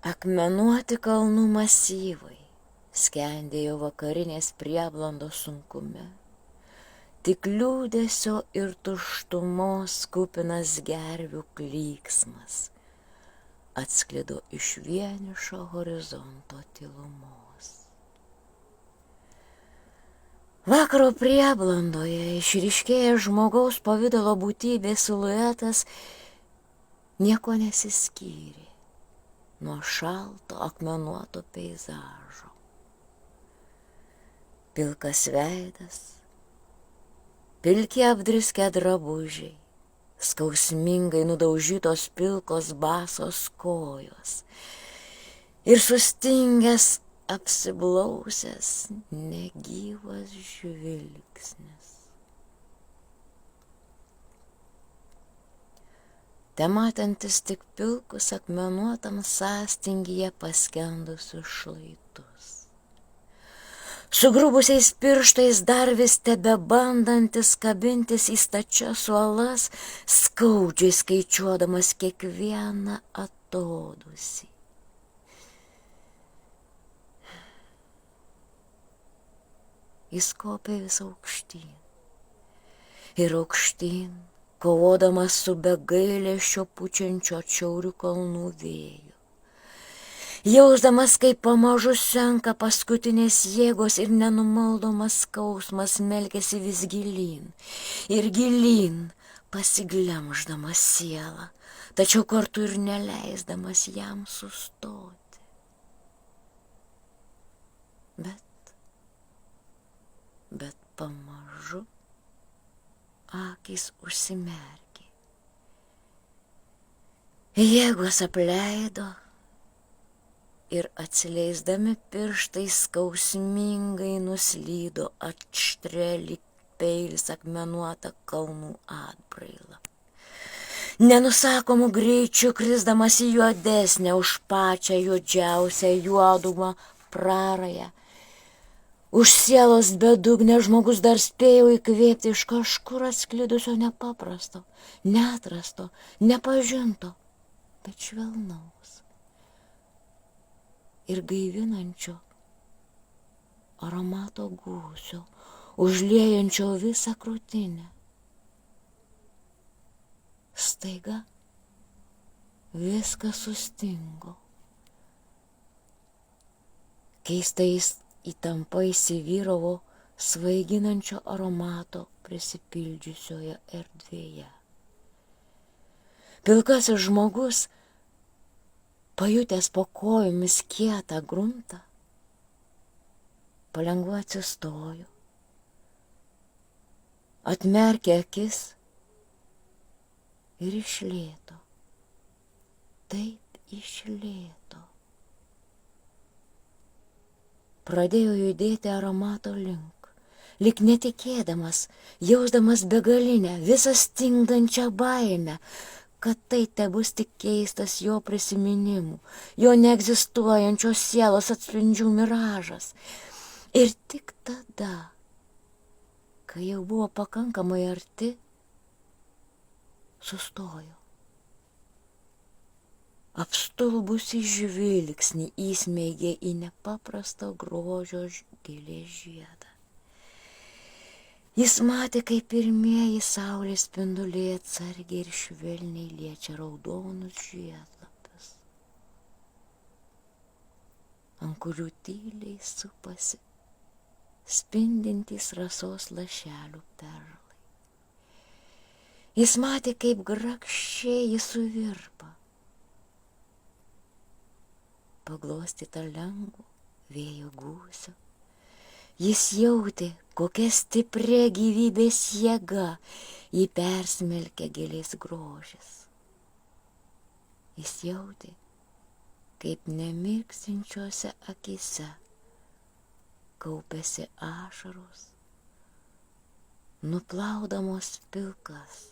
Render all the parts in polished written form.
Akmenuoti kalnų masyvai skendėjo vakarinės prieblandos sunkume. Tik liūdesio ir tuštumos kupinas gervių klyksmas atsklido iš vienišo horizonto tylumos. Vakaro prieblandoje išryškėja žmogaus pavidalo būtybės siluetas nieko nesiskyrė nuo šalto akmenuoto peizažo. Pilkas veidas, pilki apdriskę drabužiai, skausmingai nudaužytos pilkos basos kojos ir sustingęs apsiblausęs negyvas žvilgsnis. Tematantis tik pilkus akmenuotam sąstingyje paskendusius šlaitus. Sugrubusiais pirštais dar vis tebebandantis kabintis į stačias uolas, skaudžiai skaičiuodamas kiekvieną atodūsį. Jis kopė vis aukštyn ir aukštyn, kovodamas su begailesčio pučiančio atšiaurių kalnų vėju. Jausdamas, kaip pamažu senka paskutinės jėgos ir nenumaldomas skausmas melkėsi vis gilyn ir gilyn, pasiglemždamas sielą, tačiau kartu ir neleisdamas jam sustoti. Bet pamažu akys užsimerkė. Jėgos apleido ir atsileisdami pirštai skausmingai nuslydo atštrė lyg peilis akmenuota kalnų atbraila. Nenusakomu greičiu krisdamas į juodesnę už pačią juodžiausią juodumą prarają, už sielos bedugnę žmogus dar spėjo įkvėpti iš kažkur atsklidusio nepaprasto, neatrasto, nepažinto, bet švelnaus ir gaivinančio aromato gūsio, užliejančio visą krūtinę. Staiga viskas sustingo. Keistai įtampa įsivyravo svaiginančio aromato prisipildžiusioje erdvėje. Pilkasis žmogus, pajutęs po kojomis kietą gruntą, palengva atsistojo, atmerkė akis ir iš lėto, taip iš lėto, pradėjo judėti aromato link, lyg netikėdamas, jausdamas begalinę, visą stingdančią baimę, kad tai tebus tik keistas jo prisiminimų, jo neegzistuojančios sielos atspindžių miražas. Ir tik tada, kai jau buvo pakankamai arti, sustojo. Apstulbusi žvilgsnį įsmeigė į nepaprasto grožio gėlės žiedą. Jis matė, kaip pirmieji saulės spinduliai atsargiai ir švelniai liečia raudonus žiedlapius, ant kurių tyliai supasi spindintys rasos lašelių perlai. Jis matė, kaip grakščiai jis suvirpa, paglostyta lengvo vėjo gūsio. Jis jautė, kokia stipria gyvybės jėga jį persmelkia gėlės grožis. Jis jautė, kaip nemirksinčiose akise kaupėsi ašaros, nuplaudamos pilkas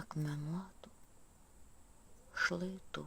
akmenuotų šlaitų.